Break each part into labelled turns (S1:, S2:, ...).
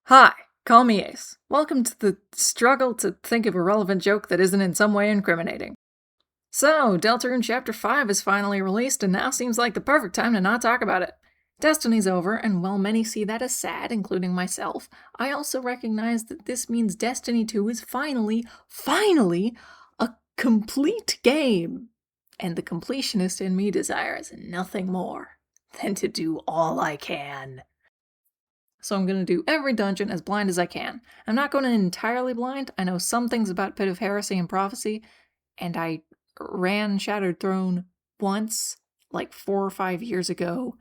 S1: Hi, call me Ace. Welcome to the struggle to think of a relevant joke that isn't in some way incriminating. So, Deltarune Chapter 5 is finally released, and now seems like the perfect time to not talk about it. Destiny's over, and while many see that as sad, including myself, I also recognize that this means Destiny 2 is finally, a complete game. And the completionist in me desires nothing more than to do all I can. So I'm going to do every dungeon as blind as I can. I'm not going entirely blind. I know some things about Pit of Heresy and Prophecy, and I ran Shattered Throne once, like 4 or 5 years ago,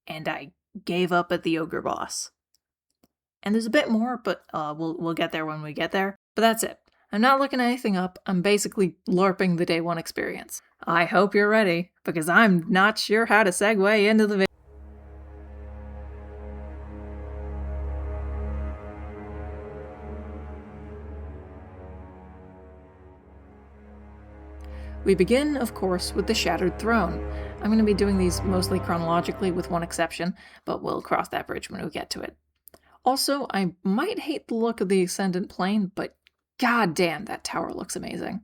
S1: and I gave up at the Ogre boss. And there's a bit more, but we'll get there when we get there. But that's it. I'm not looking anything up. I'm basically LARPing the day one experience. I hope you're ready, because I'm not sure how to segue into the video. We begin, of course, with the Shattered Throne. I'm going to be doing these mostly chronologically with one exception, but we'll cross that bridge when we get to it. Also, I might hate the look of the Ascendant Plane, but goddamn, that tower looks amazing.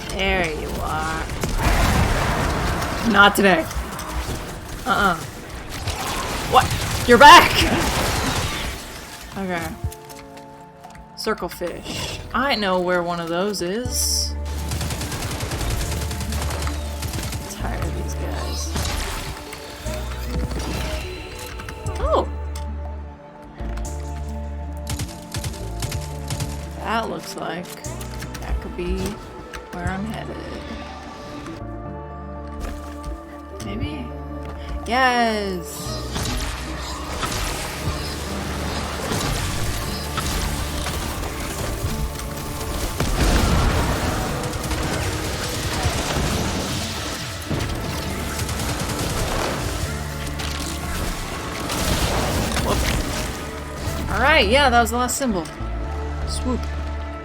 S1: There you are. Not today. What? You're back! Okay. Circle fish. I know where one of those is. I'm tired of these guys. Oh! That looks like that could be where I'm headed. Maybe? Yes! Alright, yeah, that was the last symbol. Swoop.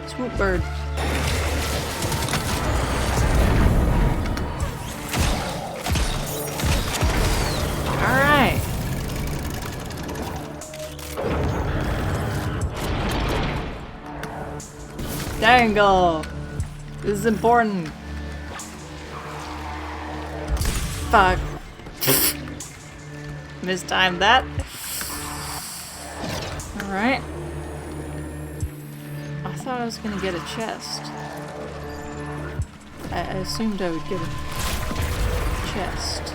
S1: Swoop bird. Alright. Dangle! This is important. Fuck. Mistimed that. Alright. I thought I was gonna get a chest. I assumed I would get a chest.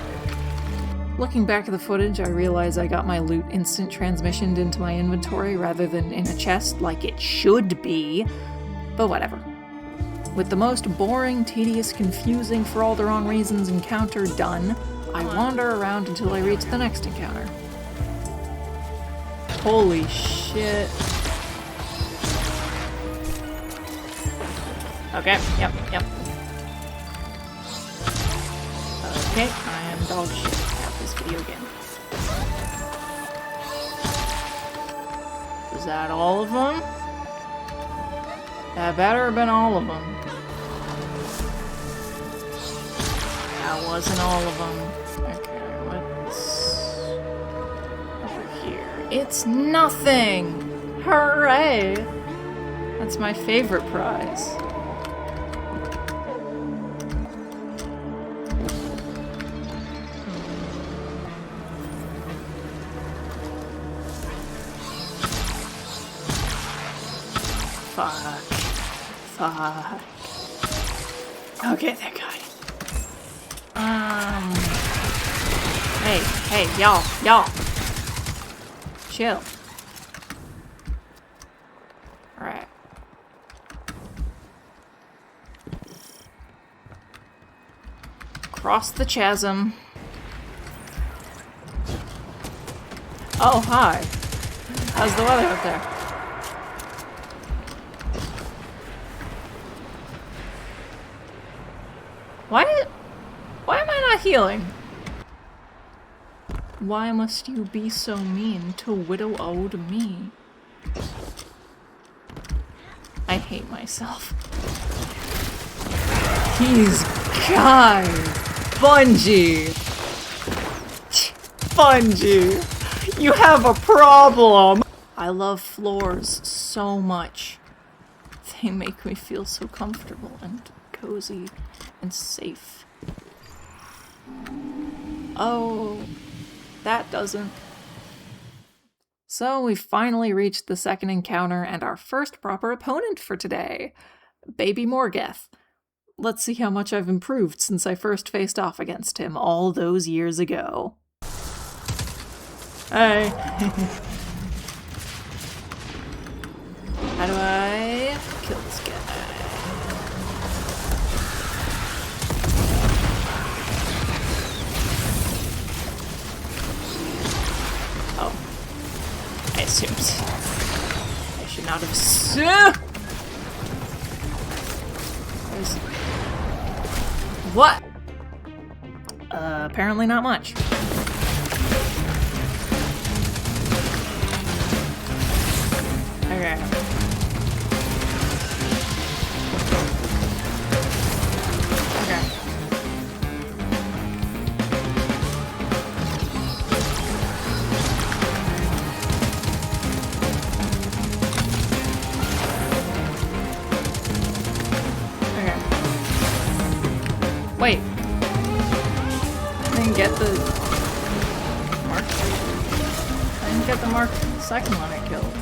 S1: Looking back at the footage, I realize I got my loot instant transmissioned into my inventory rather than in a chest like it should be. But whatever. With the most boring, tedious, confusing, for all the wrong reasons encounter done, I wander around until I reach the next encounter. Holy shit. Okay, yep. Okay, I am dog shit at this video game. Is that all of them? That better have been all of them. That wasn't all of them. Okay, what's over here? It's nothing! Hooray! That's my favorite prize. Fuck. Okay, thank God. Hey, y'all. Chill. Alright. Cross the chasm. Oh, hi. How's the weather out there? Why am I not healing? Why must you be so mean to widow old me? I hate myself. These guys! Bungie! fund you. You have a problem. I love floors so much. They make me feel so comfortable and cozy and safe. Oh, that doesn't. So we finally reached the second encounter and our first proper opponent for today, Baby Morgeth. Let's see how much I've improved since I first faced off against him all those years ago. Hey. How do I kill this guy? Oh. I assumed. I should not have assumed. What? Apparently not much. Okay. Okay. Wait. I didn't get the mark. I didn't get the mark the second one I killed.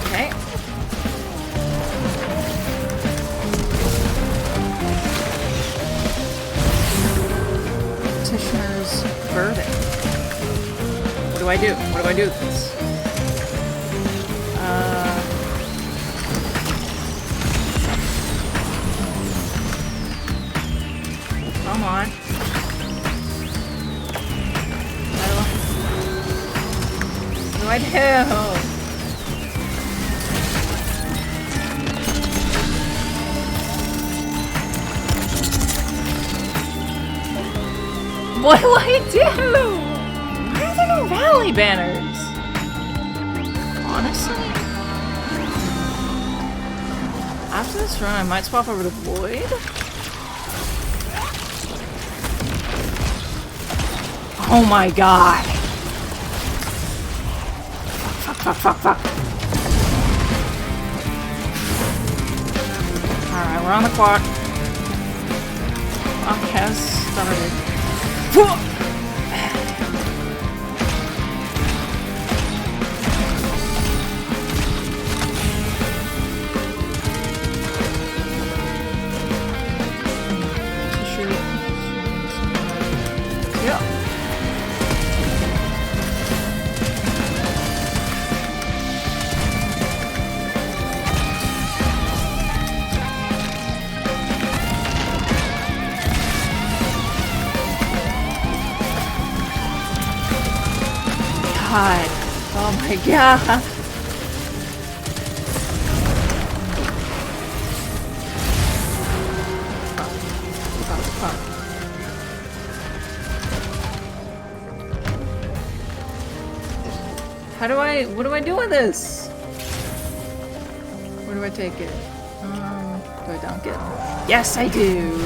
S1: Okay. Petitioner's verdict. What do I do? What do I do with this? Come on. What do I do? What do I do? Why are there no rally banners? Honestly? After this run, I might swap over to Void. Oh my god. Fuck, fuck, fuck, fuck. Alright, we're on the clock. Clock has started. God. Oh my god. What do I do with this? Where do I take it? Do I dunk it? Yes, I do.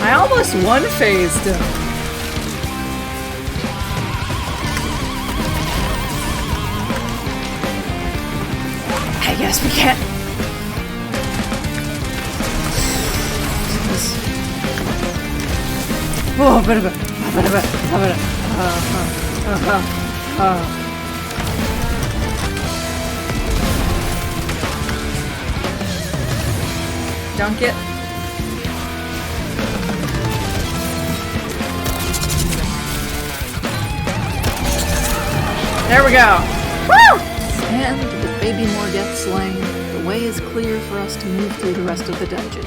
S1: I almost one-phased him. I guess we can't. Oh, dunk it. There we go. Woo! And with Baby Morgeth slain, the way is clear for us to move through the rest of the dungeon.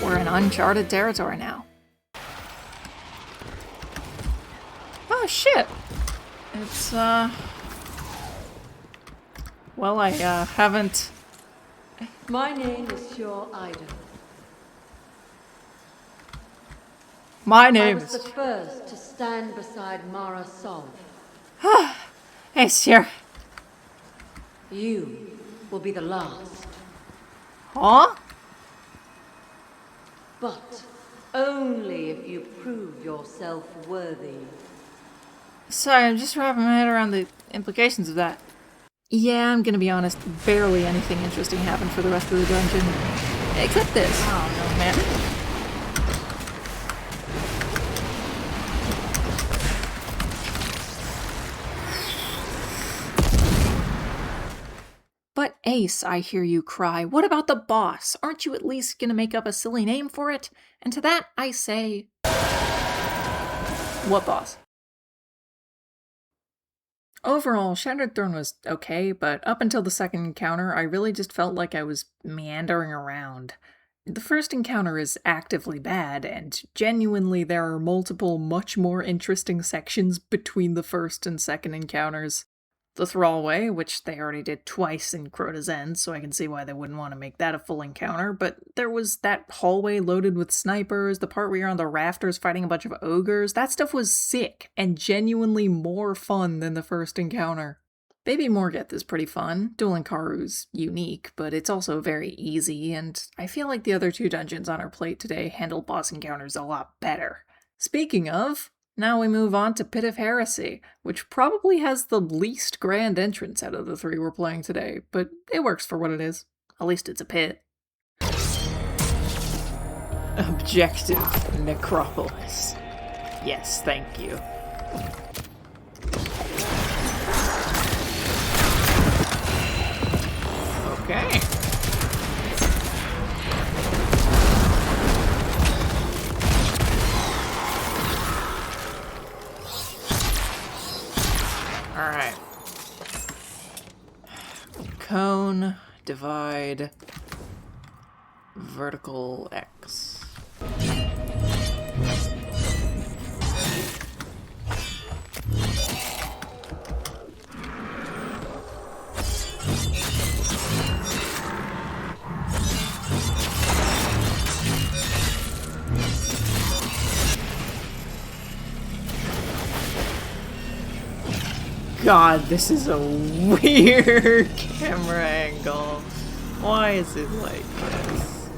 S1: We're in uncharted territory now. Oh shit! It's, well, I, haven't...
S2: My name is Shor Ida.
S1: My
S2: I
S1: name
S2: was
S1: is...
S2: the first to stand beside Mara Sov.
S1: Hey, sir.
S2: You will be the last.
S1: Huh?
S2: But only if you prove yourself worthy.
S1: Sorry, I'm just wrapping my head around the implications of that. Yeah, I'm gonna be honest, barely anything interesting happened for the rest of the dungeon. Except this. Oh no, man. But Ace, I hear you cry, what about the boss? Aren't you at least gonna make up a silly name for it? And to that, I say... What boss? Overall, Shattered Throne was okay, but up until the second encounter, I really just felt like I was meandering around. The first encounter is actively bad, and genuinely there are multiple, much more interesting sections between the first and second encounters. The Thrallway, which they already did twice in Crota's End, so I can see why they wouldn't want to make that a full encounter, but there was that hallway loaded with snipers, the part where you're on the rafters fighting a bunch of ogres. That stuff was sick, and genuinely more fun than the first encounter. Baby Morgeth is pretty fun. Dueling Karu's unique, but it's also very easy, and I feel like the other two dungeons on our plate today handle boss encounters a lot better. Speaking of, now we move on to Pit of Heresy, which probably has the least grand entrance out of the three we're playing today, but it works for what it is. At least it's a pit. Objective Necropolis. Yes, thank you. Okay. Alright. Cone, divide, vertical X. God, this is a weird camera angle. Why is it like this?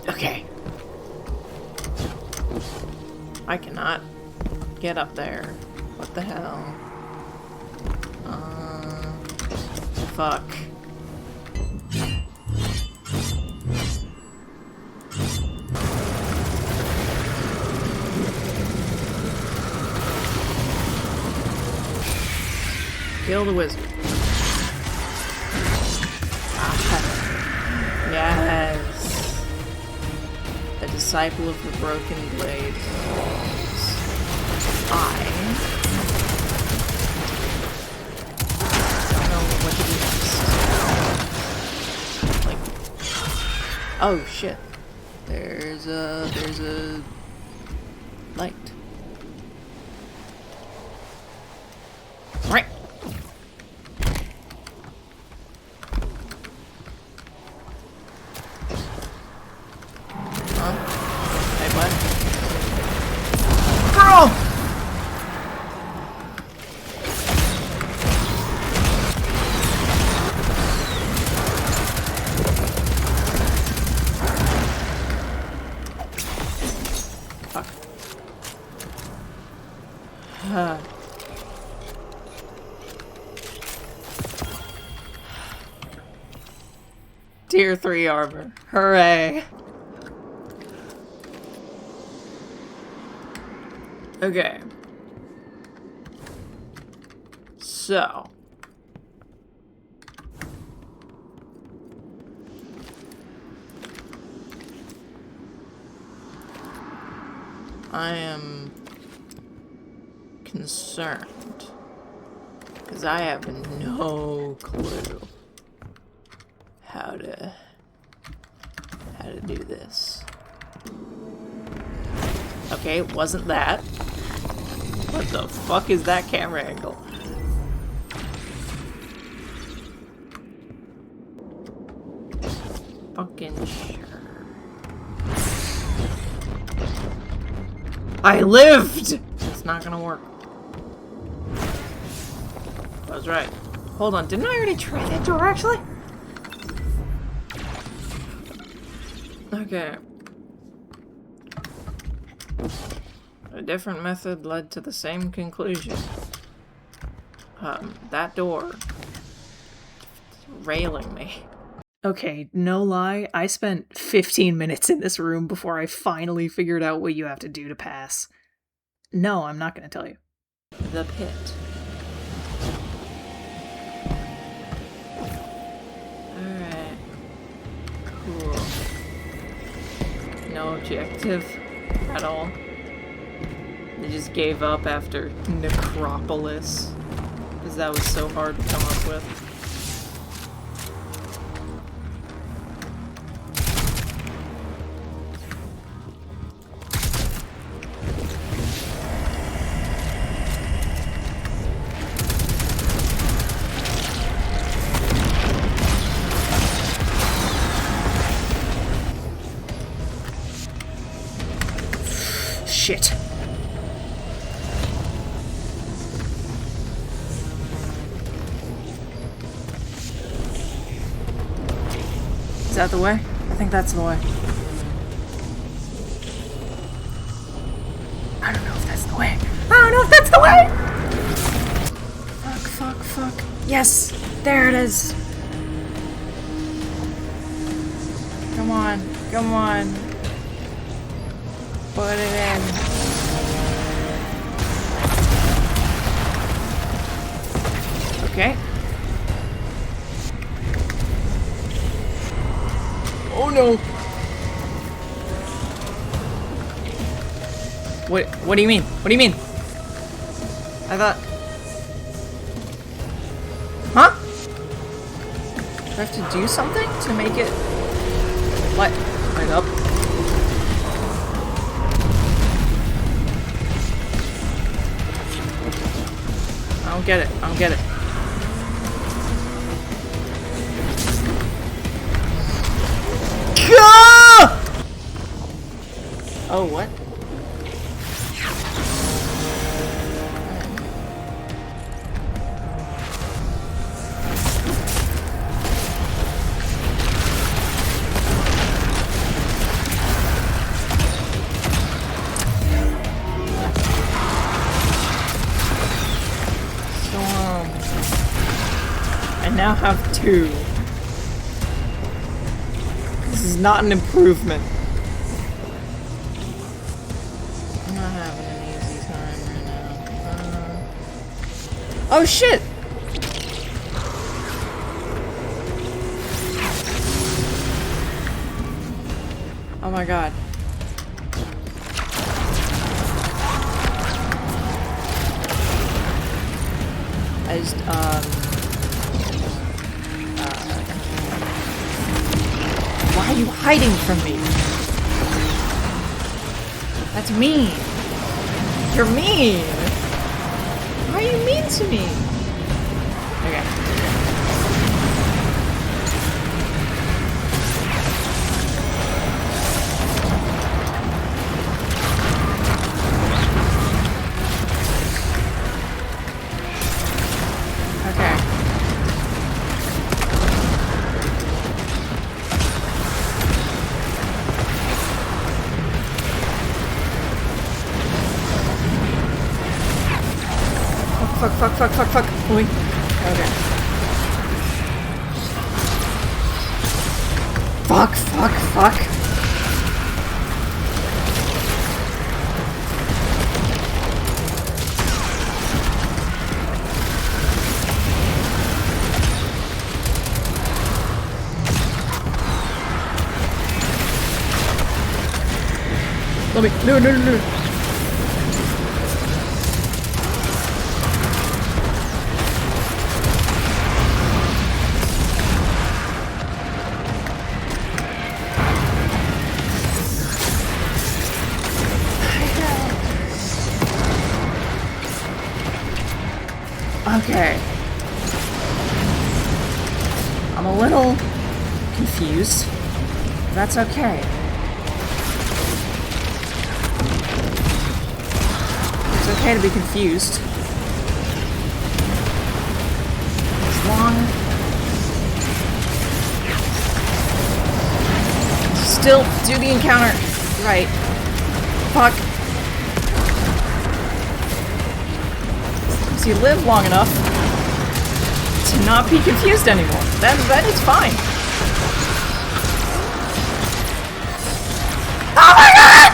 S1: Okay. I cannot get up there. What the hell? Fuck. Kill the wizard. Ah, yes. A disciple of the broken blade falls. I don't know what to do next. Like, oh shit. There's a light. Right. Tier 3 armor. Hooray. Okay. So. I am concerned. Because I have no clue how to do this. Okay, it wasn't that. What the fuck is that camera angle? Fucking sure. I lived! It's not gonna work. I was right. Hold on, didn't I already try that door actually? Okay. A different method led to the same conclusion. That door is railing me. Okay, no lie, I spent 15 minutes in this room before I finally figured out what you have to do to pass. No, I'm not gonna tell you. The pit. Alright. Cool. No objective at all. They just gave up after Necropolis. Because that was so hard to come up with. Shit. Is that the way? I think that's the way. I don't know if that's the way. I don't know if that's the way! Fuck, fuck, fuck. Yes! There it is! Come on, come on. Put it in. Okay. Oh no! What do you mean? What do you mean? I thought... Huh? Do I have to do something to make it... light up? I don't get it. I don't get it. Oh, what? I now have 2. This is not an improvement. I'm not having an easy time right now. Oh shit! Oh my god. I just, why are you hiding from me? That's mean. You're mean. Why are you mean to me? Okay. Fuck. Oi. Okay. Fuck. Let me. No. Okay. I'm a little confused. That's okay. It's okay to be confused. As long... Still do the encounter. Right. Fuck. So you live long enough to not be confused anymore. Then it's fine. Oh my god!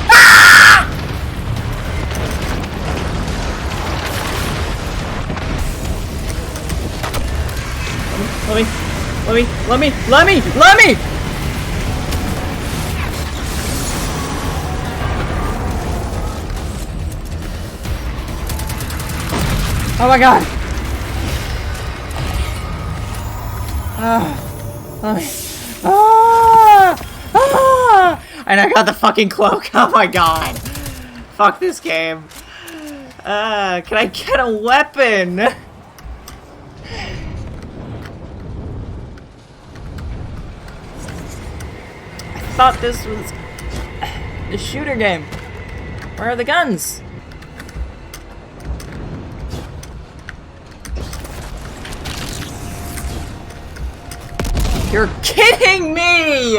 S1: Ah! Let me! Oh my god! Let me. And I got the fucking cloak. Oh my god! Fuck this game. Can I get a weapon? I thought this was a shooter game. Where are the guns? You're kidding me!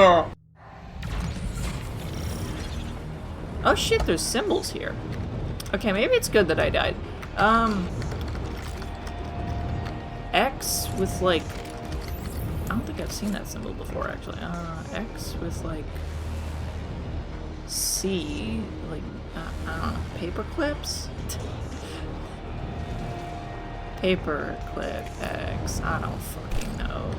S1: Oh shit, there's symbols here. Okay, maybe it's good that I died. X with like... I don't think I've seen that symbol before, actually. X with like... C, like, I don't know, paper clips? Paper clip X, I don't fucking know.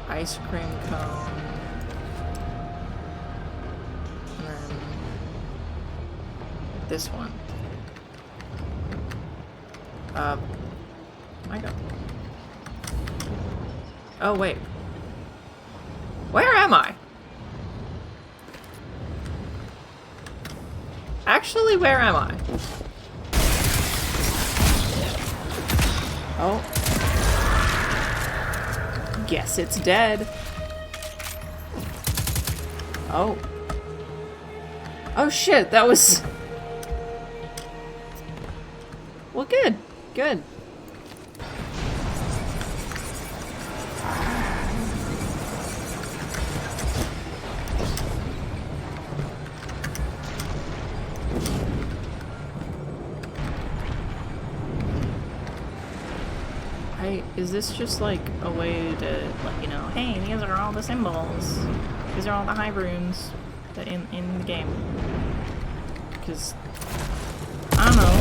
S1: Ice cream cone. And then this one. My god. Oh, wait. Where am I? Actually, where am I? Oh. Guess it's dead. Oh. Oh shit, that was... Well, good. Good. Is this just like a way to let you know, hey, these are all the symbols. These are all the high runes that in the game. Because, I don't know,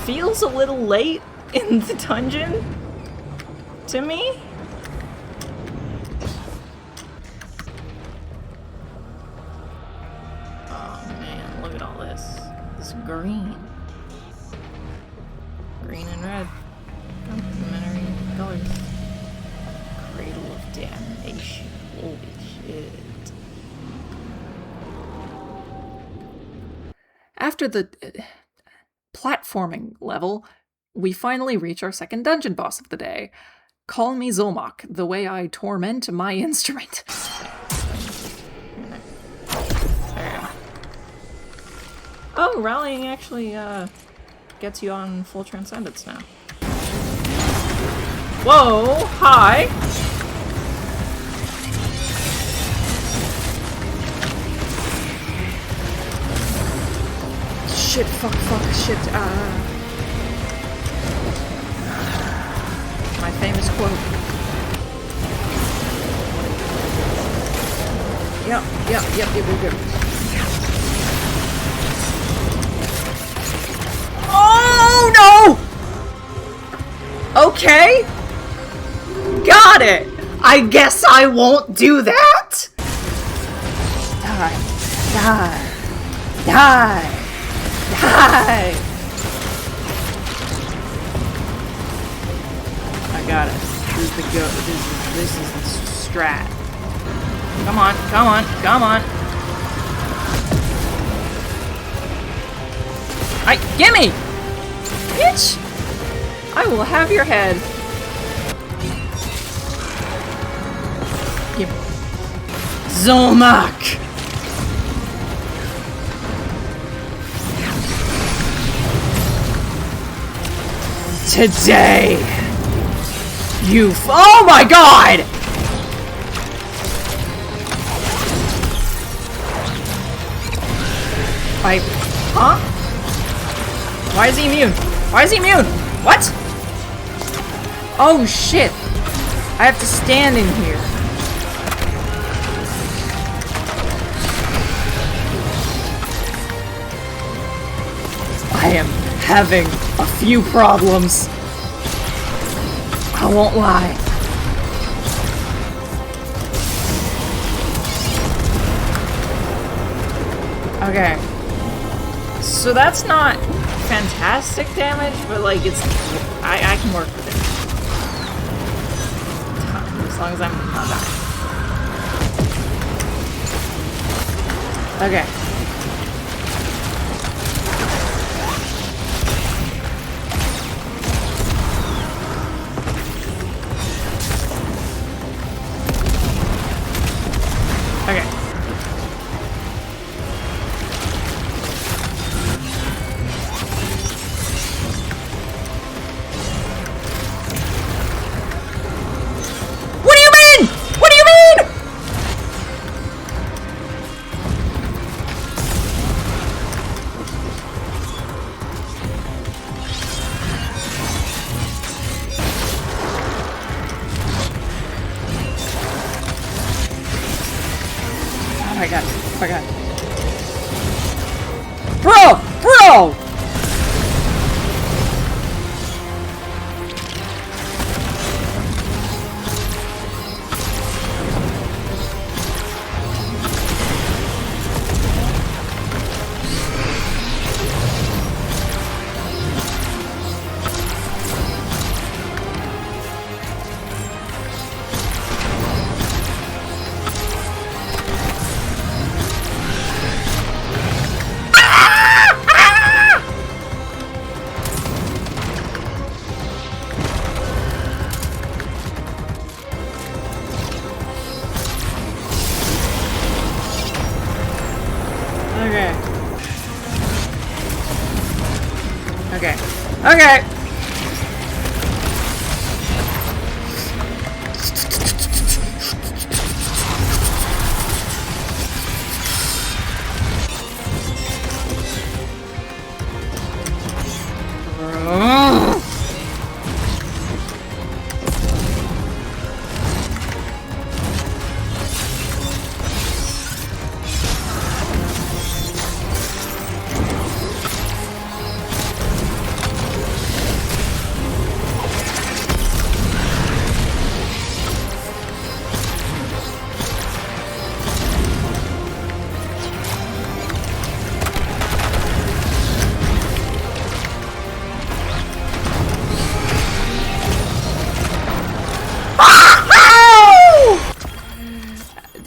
S1: feels a little late in the dungeon to me. Oh man, look at all this. This green. Green and red. Complementary colors. Cradle of Damnation. Holy shit. After the platforming level, we finally reach our second dungeon boss of the day. Call me Zolmak, the way I torment my instrument. There. Oh, rallying actually gets you on full transcendence now. Whoa, hi! Shit, fuck, shit, my famous quote. Yep. Oh, no! Okay. Got it! I guess I won't do that! Die. I got it. This is the go. This is strat. Come on, come on, come on. Gimme! Bitch! I will have your head. Gimme. Zulmak! Today! Oh my god! Huh? Why is he immune? Why is he immune? What? Oh shit! I have to stand in here. I am having a few problems. I won't lie. Okay. So that's not fantastic damage, but like it's I can work with it. As long as I'm not dying. Okay. Okay. What do you mean? What do you mean? Oh my god. Oh my god. Bro! Bro! Okay. Okay. Okay!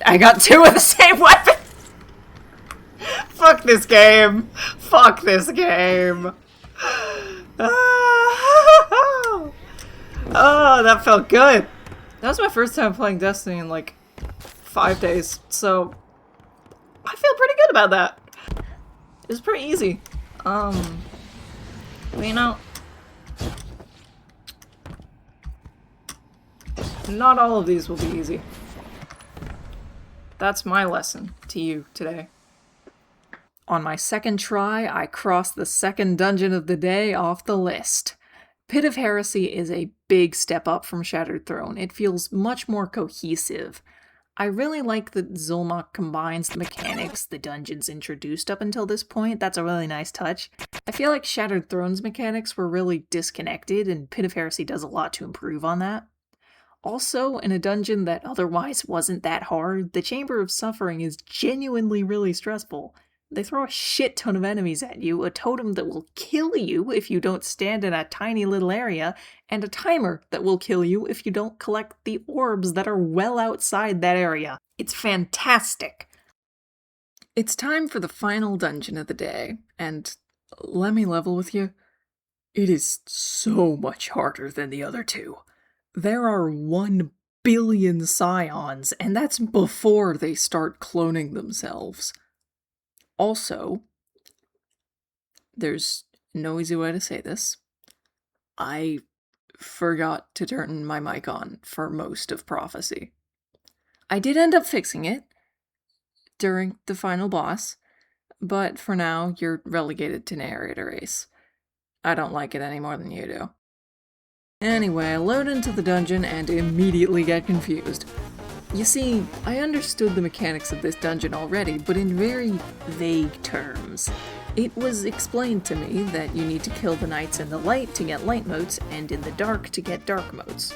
S1: I got two with the same weapon! Fuck this game! Fuck this game! Oh, that felt good! That was my first time playing Destiny in like 5 days, so I feel pretty good about that. It was pretty easy. But you know, not all of these will be easy. That's my lesson to you today. On my second try, I crossed the second dungeon of the day off the list. Pit of Heresy is a big step up from Shattered Throne. It feels much more cohesive. I really like that Zulmak combines the mechanics the dungeons introduced up until this point. That's a really nice touch. I feel like Shattered Throne's mechanics were really disconnected, and Pit of Heresy does a lot to improve on that. Also, in a dungeon that otherwise wasn't that hard, the Chamber of Suffering is genuinely really stressful. They throw a shit ton of enemies at you, a totem that will kill you if you don't stand in a tiny little area, and a timer that will kill you if you don't collect the orbs that are well outside that area. It's fantastic! It's time for the final dungeon of the day, and let me level with you, it is so much harder than the other two. There are 1 billion scions, and that's before they start cloning themselves. Also, there's no easy way to say this. I forgot to turn my mic on for most of Prophecy. I did end up fixing it during the final boss, but for now, you're relegated to narrator ace. I don't like it any more than you do. Anyway, I load into the dungeon and immediately get confused. You see, I understood the mechanics of this dungeon already, but in very vague terms. It was explained to me that you need to kill the knights in the light to get light motes, and in the dark to get dark motes.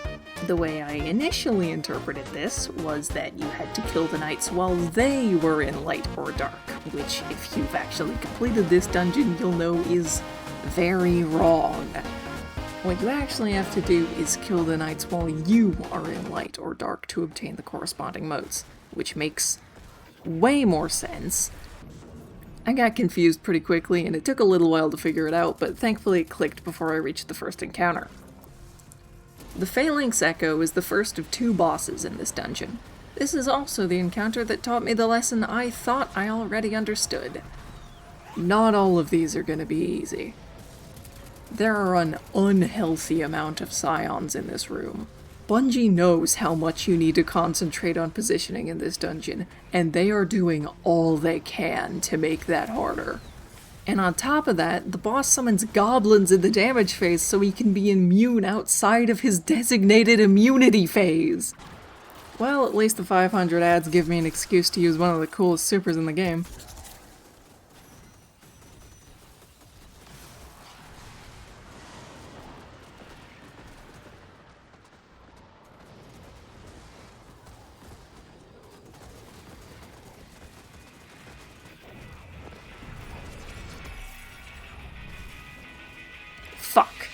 S1: The way I initially interpreted this was that you had to kill the knights while they were in light or dark, which, if you've actually completed this dungeon, you'll know is very wrong. What you actually have to do is kill the knights while you are in light or dark to obtain the corresponding motes, which makes way more sense. I got confused pretty quickly, and it took a little while to figure it out, but thankfully it clicked before I reached the first encounter. The Phalanx Echo is the first of 2 bosses in this dungeon. This is also the encounter that taught me the lesson I thought I already understood. Not all of these are going to be easy. There are an unhealthy amount of scions in this room. Bungie knows how much you need to concentrate on positioning in this dungeon, and they are doing all they can to make that harder. And on top of that, the boss summons goblins in the damage phase so he can be immune outside of his designated immunity phase. Well, at least the 500 ads give me an excuse to use one of the coolest supers in the game. Fuck.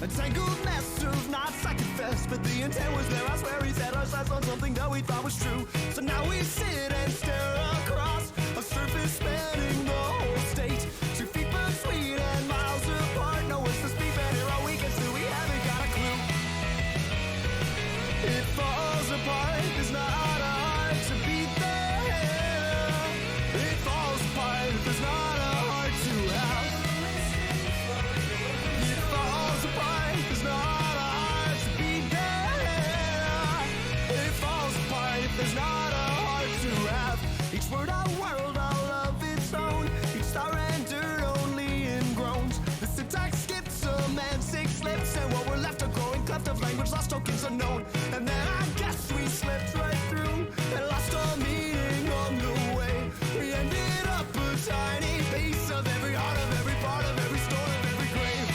S3: A tangled mess of knots I confess, but the intent was there. I swear he set our sights on something that we thought was true. So now we sit and stare across a surface spanning the whole state. 2 feet between and miles apart. No one's to speak, but here all we can see, we haven't got a clue. It falls apart, there's not a heart to beat there. It falls apart, there's not a heart to have. It falls apart, there's not a heart to beat there. It falls apart, there's not a heart to have. Each word a world all of its own. Each star entered only in groans. The syntax skipped semantic slips, and what we're left a growing cleft of language lost tokens unknown. And then I guess we slipped right through and lost our meaning on the way. We ended up a tiny piece of every heart, of every part, of every stone, of every grave.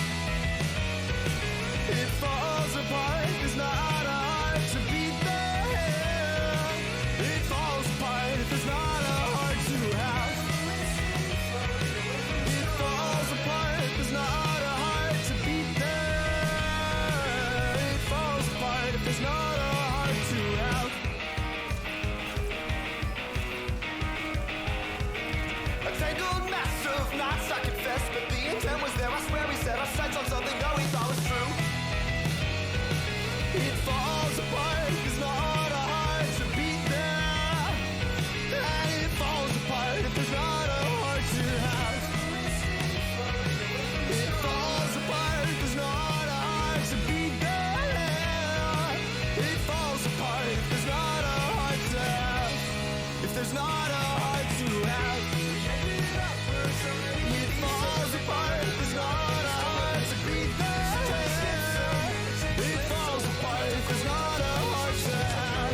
S3: It falls apart, there's not a heart to beat there. It falls apart, there's not a heart to have. It falls apart, there's not a heart to beat there. It falls apart, there's not a heart to have. A tangled mess of knots, I confess, but the intent was there. I swear we set our sights on something that we thought was true. It falls apart, there's not a heart to beat there. And it falls apart if there's not a heart to have. It falls apart, there's not a heart to beat there. It falls apart if there's not a heart to have. If there's not a heart to have. It falls apart, there's not a heart to beat there. It falls apart if there's not a heart to have.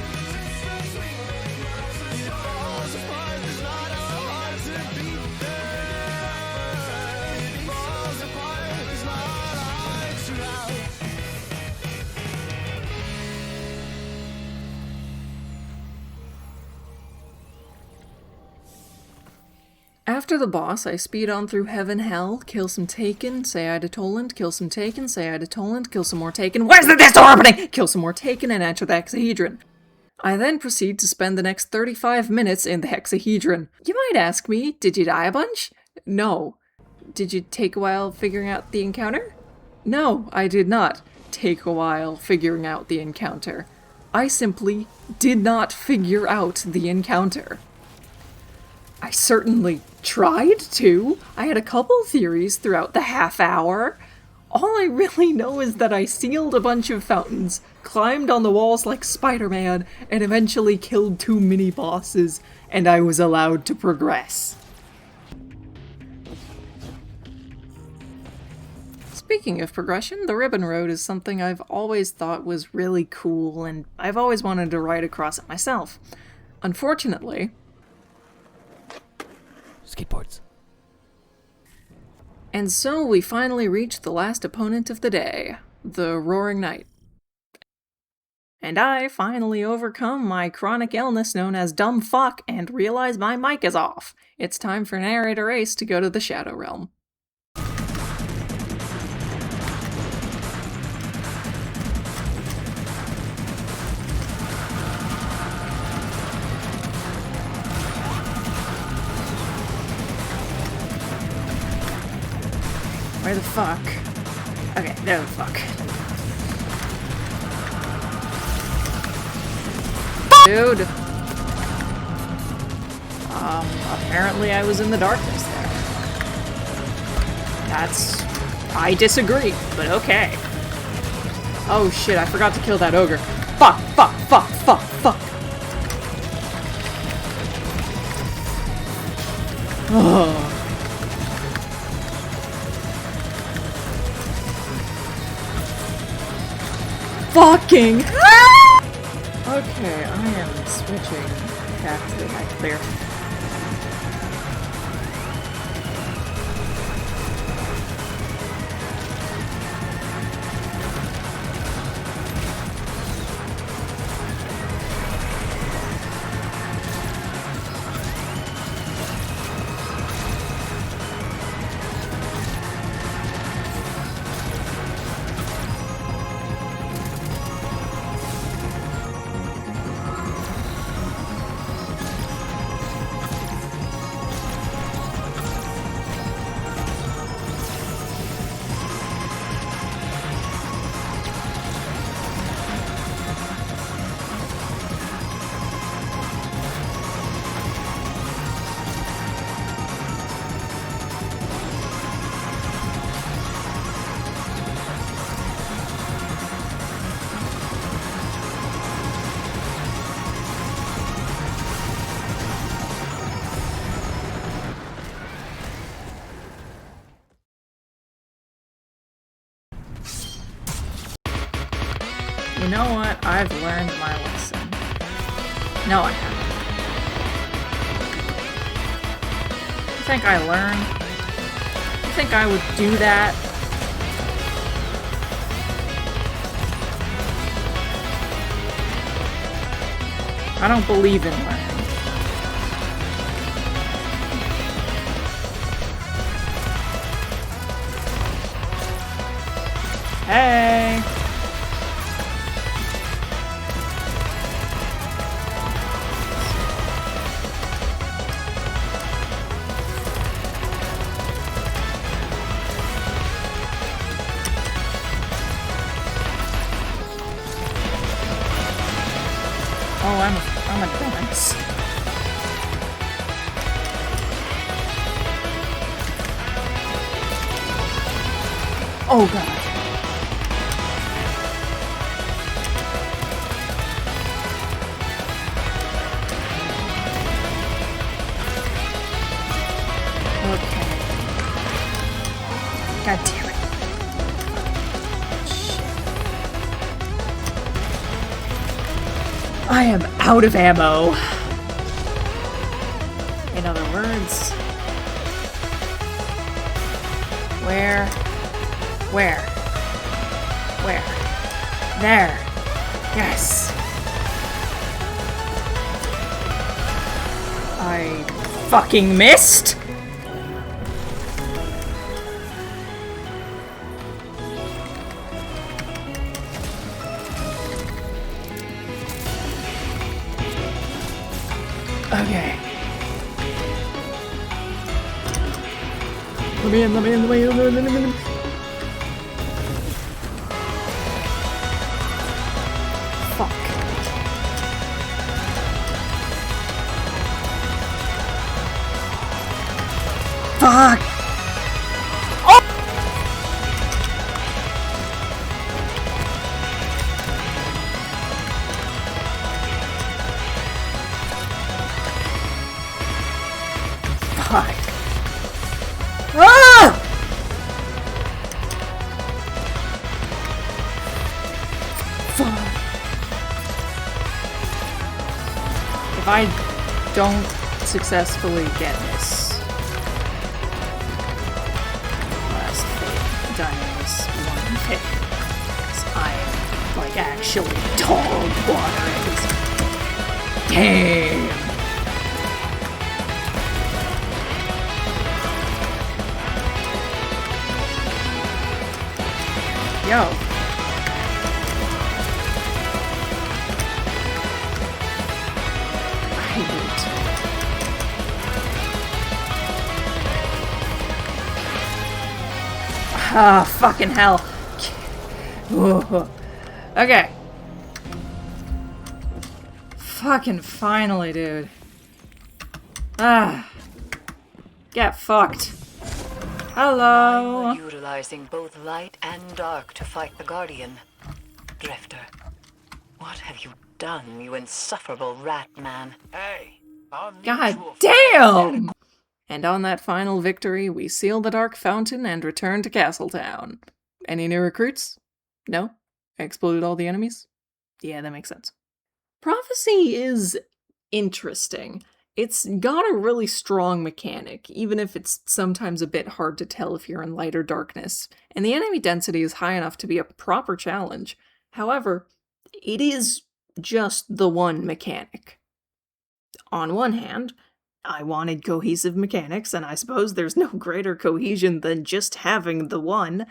S3: It falls apart, there's not a heart to
S1: After the boss, I speed on through Heaven Hell, kill some Taken, say hi to Toland, kill some Taken, say hi to Toland, kill some more Taken. Where's the door opening? Kill some more Taken and enter the Hexahedron. I then proceed to spend the next 35 minutes in the Hexahedron. You might ask me, did you die a bunch? No. Did you take a while figuring out the encounter? No, I did not take a while figuring out the encounter. I simply did not figure out the encounter. I certainly tried to. I had a couple theories throughout the half hour. All I really know is that I sealed a bunch of fountains, climbed on the walls like Spider-Man, and eventually killed 2 mini-bosses, and I was allowed to progress. Speaking of progression, the Ribbon Road is something I've always thought was really cool, and I've always wanted to ride across it myself. Unfortunately...
S4: Skateboards.
S1: And so we finally reached the last opponent of the day, the Roaring Knight. And I finally overcome my chronic illness known as dumb fuck and realize my mic is off. It's time for Narrator Ace to go to the Shadow Realm. Where the fuck? Okay, there the fuck. Dude. Apparently I was in the darkness there. I disagree, but okay. Oh shit, I forgot to kill that ogre. Fuck, fuck, fuck, fuck, fuck. Oh. Fucking okay, I am switching back to the high clear. You know what? I've learned my lesson. No, I haven't. You think I learned? You think I would do that? I don't believe in learning. Hey! Oh, I'm a dunce. Oh god. Okay. God damn it. I am out of ammo. In other words, where? There. Yes. I fucking missed? Okay. Let me in, let me in, let me in, let me in, let me in. Fuck. Fuck! Oh! Fuck. Ah! Fuck. If I don't successfully get this last Diana's one hit, I am like actually dog watering. Damn. Yo. Ah, fucking hell. Okay. Fucking finally, dude. Ah. Get fucked. Hello.
S4: You were utilizing both light and dark to fight the Guardian. Drifter, what have you done, you insufferable rat man?
S3: Hey, our
S1: God
S3: mutual
S1: damn! And on that final victory, we seal the Dark Fountain and return to Castletown. Any new recruits? No? I exploded all the enemies? Yeah, that makes sense. Prophecy is interesting. It's got a really strong mechanic, even if it's sometimes a bit hard to tell if you're in light or darkness, and the enemy density is high enough to be a proper challenge. However, it is just the one mechanic. On one hand, I wanted cohesive mechanics, and I suppose there's no greater cohesion than just having the one,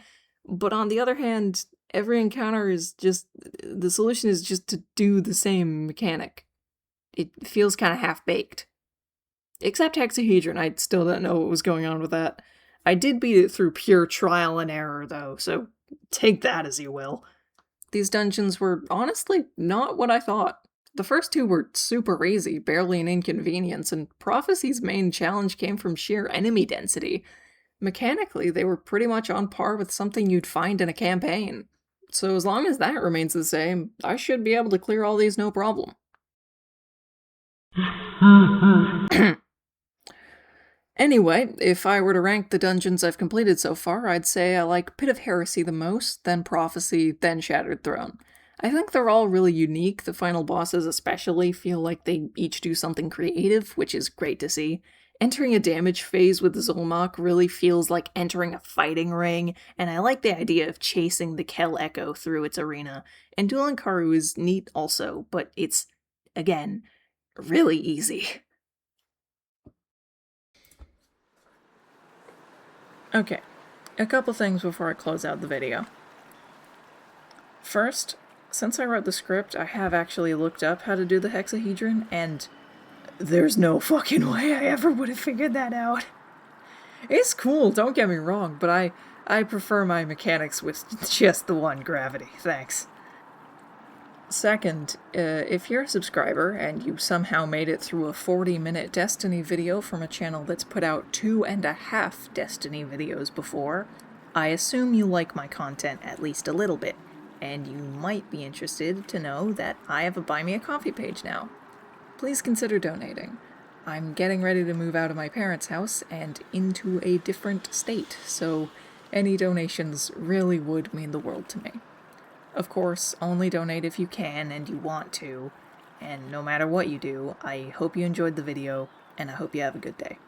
S1: but on the other hand, every encounter is just... the solution is just to do the same mechanic. It feels kind of half-baked. Except Hexahedron, I still don't know what was going on with that. I did beat it through pure trial and error, though, so take that as you will. These dungeons were honestly not what I thought. The first two were super easy, barely an inconvenience, and Prophecy's main challenge came from sheer enemy density. Mechanically, they were pretty much on par with something you'd find in a campaign. So as long as that remains the same, I should be able to clear all these no problem. Anyway, if I were to rank the dungeons I've completed so far, I'd say I like Pit of Heresy the most, then Prophecy, then Shattered Throne. I think they're all really unique. The final bosses especially feel like they each do something creative, which is great to see. Entering a damage phase with Zolmok really feels like entering a fighting ring, and I like the idea of chasing the Kel Echo through its arena. And Dueling Karu is neat also, but it's, again, really easy. Okay, a couple things before I close out the video. First, since I wrote the script, I have actually looked up how to do the hexahedron, and there's no fucking way I ever would have figured that out. It's cool, don't get me wrong, but I prefer my mechanics with just the one gravity, thanks. Second, if you're a subscriber and you somehow made it through a 40-minute Destiny video from a channel that's put out 2.5 Destiny videos before, I assume you like my content at least a little bit, and you might be interested to know that I have a Buy Me a Coffee page now. Please consider donating. I'm getting ready to move out of my parents' house and into a different state, so any donations really would mean the world to me. Of course, only donate if you can and you want to, and no matter what you do, I hope you enjoyed the video, and I hope you have a good day.